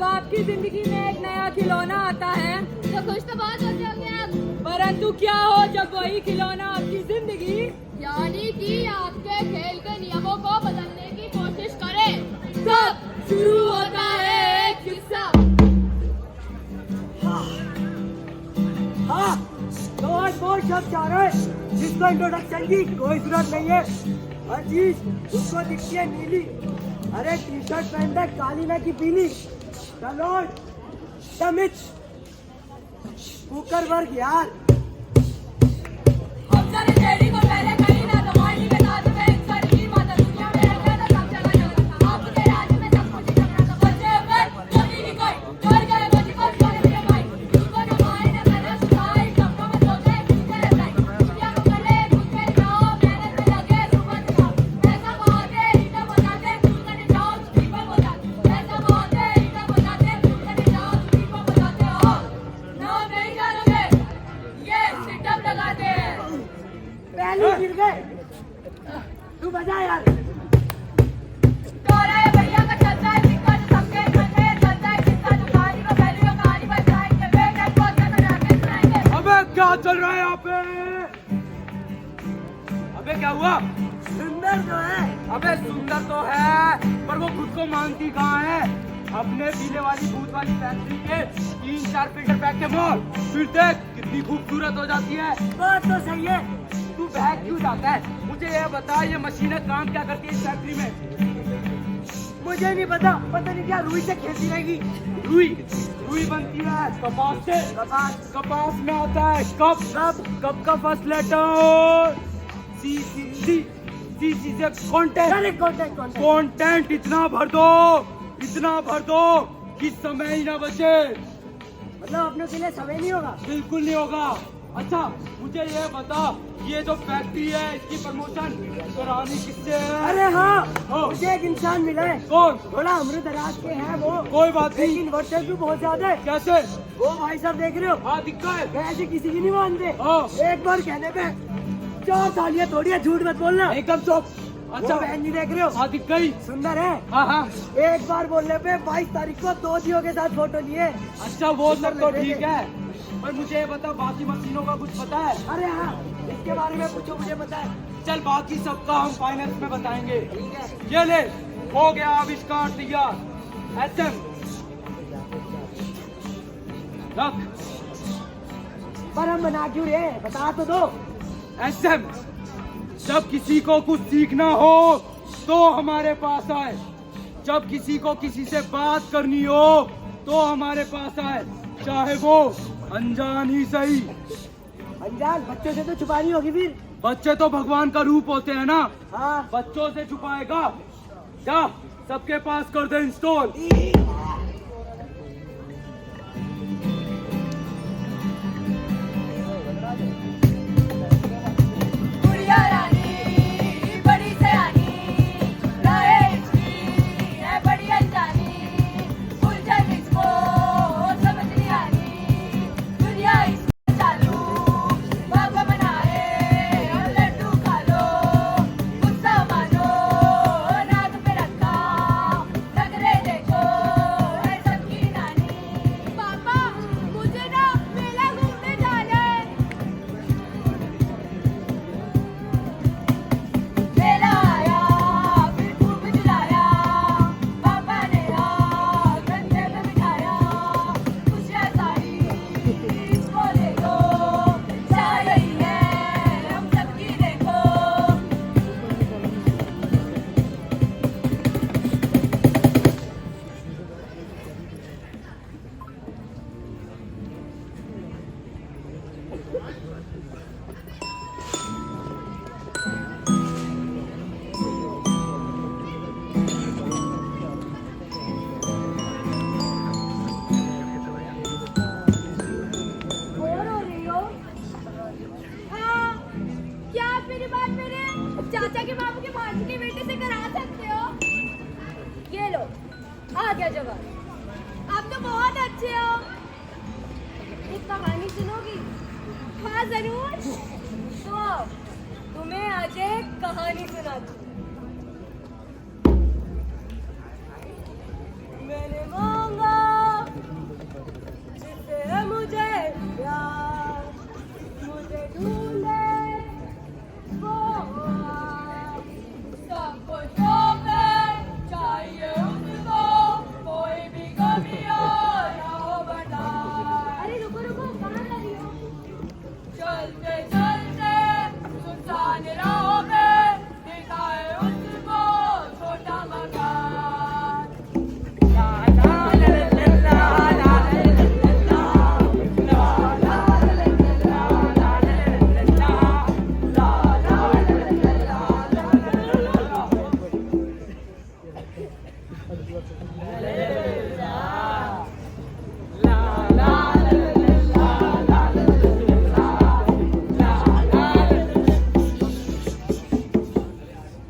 आपकी जिंदगी में एक नया खिलौना आता है तो खुश तो बहुत होते होंगे आप, परंतु क्या हो जब वही खिलौना आपकी जिंदगी यानी कि आपके खेल के नियमों को बदलने की कोशिश करे। तब शुरू होता है एक किस्सा। हाँ, तो आज वो शब्द जा रहे हैं जिसको इंट्रोडक्शन की कोई जरूरत नहीं है। हर चीज उसको दिखती है नीली। अरे टी शर्ट पहनते है काली ना की पीली। The Lord, the Mitch, cooker वर्ग यार। हम सारे तेरी को पहले कहीं ना तुम्हारी के साथ में एक सारी की माता दुनिया में रहता था सब जगह जगह था। आपके राज्य में सब कुछ चलता था। बच्चे पर कभी नहीं कोई डर गए बच्चे को छोड़ दिया भाई। तुमको न मारे न मेरा सुनाई सबको मत सोचे किसके रहता है। क्या करे खुद पे जाओ मेहनत में लगे सुबह जाओ। ऐसा बात है इतना बताते खुद करने जाओ दीपक बताते। ऐसा बात है इतना बताते खुद करने जाओ दीपक बताते हो। ना नहीं जानोगे ये सिटअप लगाते हैं। पहले गिर गए। तू बजा यार। गौरा है भैया का चलता है सिक्का जो सबके घर में चलता है सिक्का जो कहानी को पहले वो कहानी बताएंगे बेटा बहुत ज्यादा जाके सुनाएंगे। अबे क्या चल रहा है यहाँ पे? अबे क्या हुआ? सुंदर जो है। अबे सुंदर तो है पर वो खुद को मानती कहाँ है? अपने पीने वाली भूत वाली फैक्ट्री के 3-4 फिल्टर पैक के बोल फिर देख कितनी खूबसूरत हो जाती है। बात तो सही है। तू बहक क्यों जाता है? मुझे ये बता ये मशीनें काम क्या करती है इस फैक्ट्री में? मुझे नहीं पता नहीं क्या रुई से खेलती रहेगी। रुई रुई बनती है कपास से। कपास में आता है कप का फर्स्ट लेटर सी से कंटेंट इतना भर दो कि समय ही ना बचे। मतलब अपने के लिए समय नहीं होगा। बिल्कुल नहीं होगा। अच्छा मुझे ये बता ये जो फैक्ट्री है इसकी प्रमोशन करानी किससे है? अरे हाँ, हाँ। मुझे एक इंसान मिला है। कौन? थोड़ा उम्र दराज के हैं वो। कोई बात नहीं। लेकिन वर्षा भी बहुत ज्यादा है। कैसे? वो भाई साहब देख रहे हो? हाँ दिक्कत है। वैसे किसी की नहीं मानते। हाँ। एक बार कहने पे 4 सालियाँ थोड़ी है, झूठ मत बोलना। एकदम चुप। अच्छा वो बहन जी देख रहे हो? हाँ दिख गई। सुंदर है। हाँ एक बार बोलने पे 22 तारीख को 2 जियो के साथ फोटो लिए। अच्छा वो सब तो ठीक है पर मुझे ये बता बाकी मशीनों का कुछ पता है? अरे हाँ, इसके बारे में पूछो, मुझे पता है। चल बाकी सबका हम फाइनेंस में बताएंगे। ठीक है। ये ले हो गया आविष्कार तैयार। एसएम रख। पर हम बना क्यों रहे हैं? बता तो दो। एसएम जब किसी को कुछ सीखना हो तो हमारे पास आए। जब किसी को किसी से बात करनी हो तो हमारे पास आए चाहे वो अनजान ही सही। अनजान बच्चों से तो छुपानी होगी फिर। बच्चे तो भगवान का रूप होते हैं ना। हाँ। बच्चों से छुपाएगा क्या? सबके पास कर दे इंस्टॉल। गुड़िया रानी बड़ी सयानी राहे इसकी है बड़ी अनजानी उलझन इसको समझ नहीं आनी दुनिया इसको चालू बाबा बनाए और लड्डू खा लो गुस्सा मानो नाक पे रखा नखरे देखो बोर हो रही हो? हाँ, क्या आप मेरी बात मेरे चाचा के बाबू के भांजी के बेटे से करा सकते हो? ये लो, आ गया जवाब। आप तो बहुत अच्छे हो। एक कहानी सुनोगी? हाँ जरूर। तो आओ, तुम्हें आज एक कहानी सुनाती हूँ। मैंने मांगा जिससे है मुझे प्यार, मुझे ढूंढे वो सब कुछ होवे, चाहिए उसको कोई भी कमी हो ना हो बता। अरे रुको रुको, कहाँ जा रही हो? चलते चलते सुनसान राहों में दिखाए उसको छोटा मकान।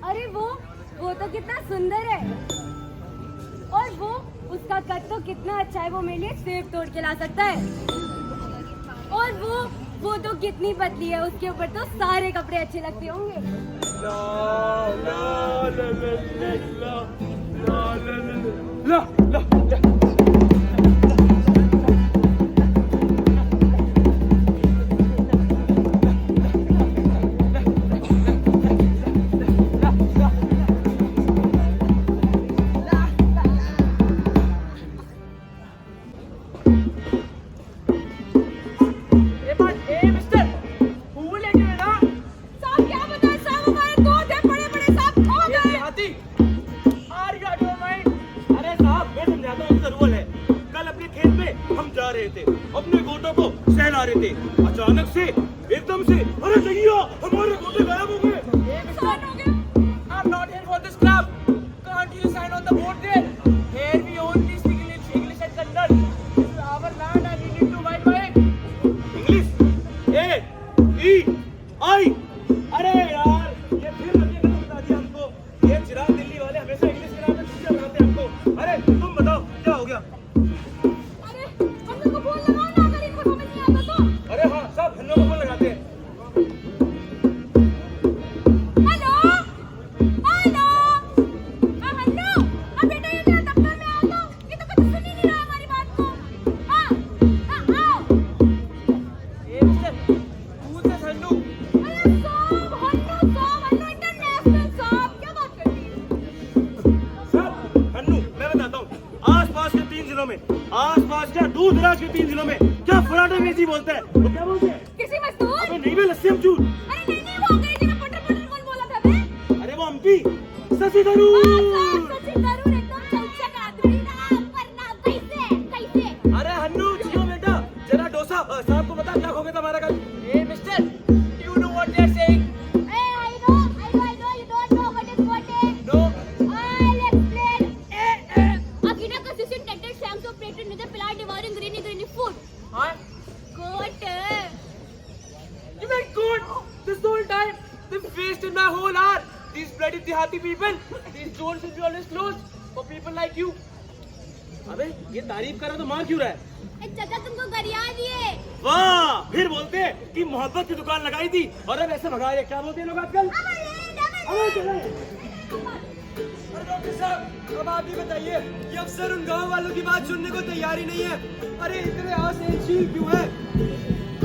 अरे वो तो कितना सुंदर है, और वो उसका कद तो कितना अच्छा है, वो मेरे लिए सेब तोड़ के ला सकता है। और वो तो कितनी पतली है, उसके ऊपर तो सारे कपड़े अच्छे लगते होंगे। ला ला ला साहब क्या बताएं साहब, हमारे दो थे बड़े बड़े साहब खो गए। अरे साहब मैं समझाता हूँ, रूल है। कल अपने खेत में हम जा रहे थे, अपने गोटों को सहला रहे थे, अचानक से एकदम से अरे भैया हमारे गोटे गायब हो गए। नुकसान हो गया। I'm not here for this club. Can't you sign on the board there? Here we only speak English and Kannada. This is our land and we need to abide by it. English AEI। अरे यार ये फिर हमने गलत बता दिया हमको। ये चिराग दिल्ली वाले हमेशा इंग्लिश के नाम पे चीजें बनाते हैं हमको। अरे तुम बताओ क्या हो गया? अरे हम लोग को फोन लगाओ ना, अगर इनको समझ नहीं आता तो। अरे हाँ सब हन्नों को फोन लगाते हैं। हेलो हेलो, हाँ हन्नू, हाँ बेटा ये मेरा दफ्तर में आओ तो, ये तो कभी सुन ही नहीं रहा हमारी बात को। हाँ हाँ आओ। Hey mister, who's this Hannu? अरे हन्नू इंटरनेशनल साहब, क्या बात कर रही है? सब हन्नू मैं बताता हूँ, आसपास के 3 जिलों में, आसपास क्या दूर दराज के 3 जिलों में क्या फराटे अंग्रेजी बोलते हैं? वो क्या बोलते हैं? किसी मजदूर? अबे नहीं बे लस्सी अमचूर। अरे नहीं वो अंग्रेजी में पटर पटर कौन बोला था बे? अरे वो हम्पी शशि हाँ, थरूर। सचिन थरूर एकदम चौचक आदमी ना, वरना कैसे? अरे हन्नू जियो बेटा, जरा डोसा साहब को बता क्या हो गया था हमारा कल। Hey mister, do you know what they're saying? Hey, I know, you don't know what is what is. No? I'll explain. Akina consistent tactic Sam's operated neither pillar devouring greeny food. Huh? Goat. You meant good? This whole time, they've wasted my whole hour. These bloody Dehati people, these doors should be always closed for people like you. अबे ये तारीफ कर रहा तो मार क्यों रहा है? चाचा तुमको गरिया दिए। वाह फिर बोलते हैं कि मोहब्बत की दुकान लगाई थी और अब ऐसे भगा रहे। क्या बोलते हैं लोग आजकल? अबे चले। अरे डॉक्टर साहब अब आप ही बताइए, ये अफसर उन गांव वालों की बात सुनने को तैयार ही नहीं है। अरे इतने असहनशील क्यों है?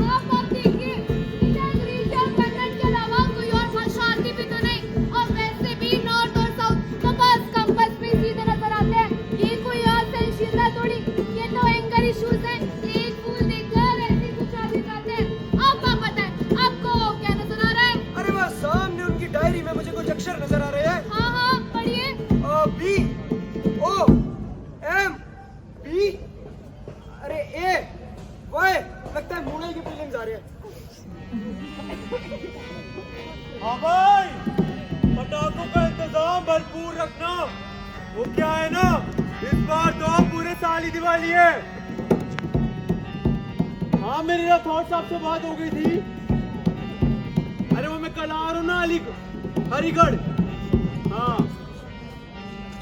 आप देखिए, इधर अंग्रेजी और कन्नड़ के अलावा कोई और भाषा आती भी तो नहीं, और वैसे भी नॉर्थ और साउथ कंपास में सीधे नजर आते हैं। ये कोई और संशीलता थोड़ी, ये तो एंगर इश्यूज हैं। एक फूल देखकर ऐसी कुछ आदमी जाते हैं। आपको पता है, आपको क्या नजर आ रहा है? अरे वह सामने उनकी डायरी में मुझे कुछ अक्षर नजर आ रहे हैं। हाँ पढ़िए। B O M B, अरे A Y, लगता है मूंगें की फीलिंग्स आ रही है। हाँ भाई, पटाखों का इंतजाम भरपूर रखना। वो क्या है ना, इस बार तो पूरे साल ही दिवाली है। हाँ, मेरी राठौर साहब से बात हो गई थी। अरे वो मैं कल आ रहा हूँ ना हरिगढ़। हाँ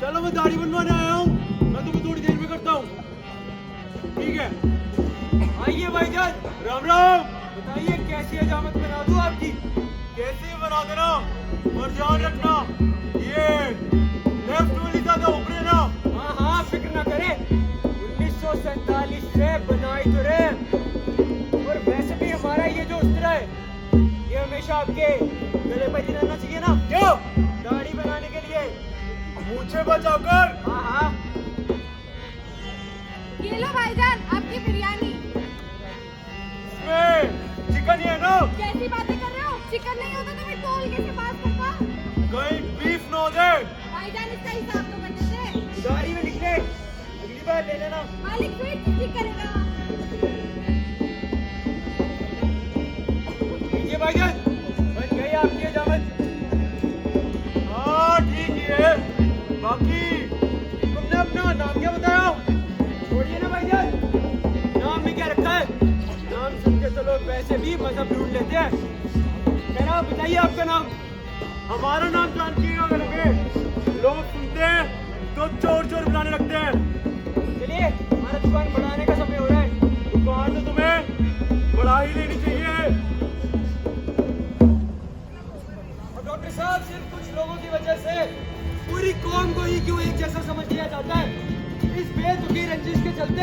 चलो, मैं दाढ़ी बनवाने आया हूँ, मैं तुम्हें थोड़ी देर में करता हूँ। ठीक है, आइए भाईजान। राम राम। बताइए कैसी हजामत बना दूँ आपकी? कैसे बना देना, और ध्यान रखना ये लेफ्ट वाली ज्यादा उभरे ना। हाँ हाँ, फिक्र ना करे, 1947 से बनाई तो रहे। और वैसे भी हमारा ये जो उस्तरा है, ये हमेशा आपके गले पर ही रहना चाहिए ना। क्यों? दाढ़ी बनाने के लिए मूछें बचाकर। हाँ हाँ, ये लो भाईजान आपकी बिरयानी। इसमें चिकन ही है ना? कैसी बातें कर रहे हो? चिकन नहीं होता तो मैं तौल कैसे पास करता? कहीं बीफ ना हो जाए। भाईजान इसका हिसाब तो कर देते। दाढ़ी में लिख ले, अगली बार ले लेना। मालिक फिर ठीक करेगा। लीजिए भाईजान, बन गई आपकी हजामत। हाँ ठीक ही है। बाकी तुमने अपना नाम क्या बताया? छोड़िए ना भाईजान, नाम में क्या रखा है? नाम सुन के तो लोग वैसे भी मजहब ढूंढ लेते हैं। कहना, बताइए आपका नाम। हमारा नाम जानकी अगर लगे, लोग सुनते हैं तो चोर चोर बुलाने लगते हैं। चलिए, हमारा दुकान बढ़ाने का समय हो रहा है। दुकान तो तुम्हें बढ़ा ही लेनी चाहिए। और डॉक्टर साहब, सिर्फ कुछ लोगों की वजह से पूरी कौम को ही क्यों एक जैसा समझ लिया जाता है? इस बेतुकी रंजिश के चलते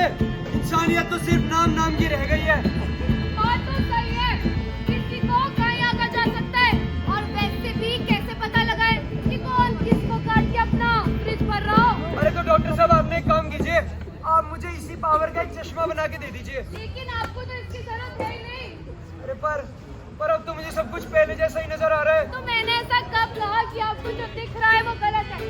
इंसानियत तो सिर्फ नाम की रह गई है। बात तो सही है, किसी को कहीं आगा जा सकता है, और वैसे भी कैसे पता लगाए कि कौन किसको काट के अपना फ्रिज भर रहा हो? अरे तो डॉक्टर साहब, आपने एक काम कीजिए, आप मुझे इसी पावर का एक चश्मा बना के दे दीजिए। लेकिन आपको तो इसकी जरूरत है ही नहीं। अरे पर अब तो मुझे सब कुछ पहले जैसा ही नजर आ रहा है। तो मैंने ऐसा कब कहा कि आपको जो दिख रहा है वो गलत है?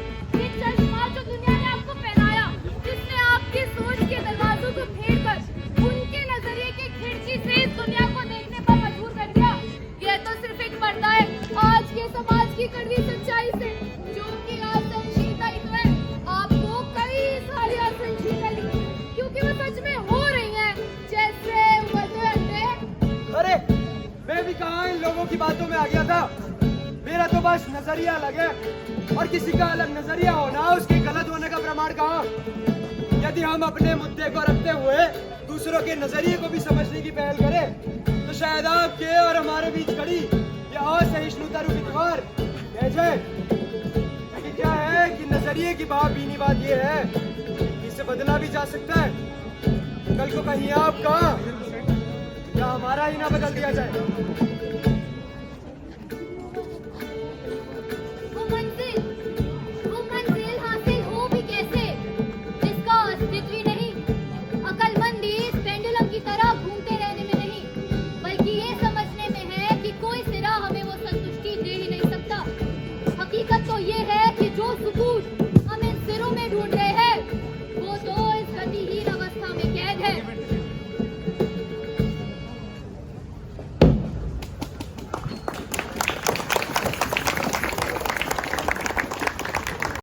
ये चश्मा जो दुनिया ने आपको पहनाया, जिसने आपकी सोच के दरवाजों को फेर कर उनके नजरिए की खिड़की से इस दुनिया को देखने पर मजबूर कर दिया, ये तो सिर्फ एक पर्दा है आज के समाज की कड़वी सच्चाई से, जो कि असहिष्णुता ही तो है। आपको कई सारी असहिष्णुता लिखी, क्योंकि वो सच में हो रही है, जैसे उबलते अंडे। अरे मैं भी कहाँ इन लोगों की बातों में आ गया था। मेरा तो बस नजरिया अलग है, और किसी का अलग नजरिया होना उसके गलत होने का प्रमाण कहाँ? यदि हम अपने मुद्दे को रखते हुए दूसरों के नजरिए को भी समझने की पहल करें, तो शायद आपके और हमारे बीच खड़ी ये असहिष्णुता रूपी दीवार बह जाए। लेकिन क्या है कि नजरिए की भावभीनी बात ये है कि इसे बदला भी जा सकता है। कल को कहीं आपका या हमारा ही ना बदल दिया जाए।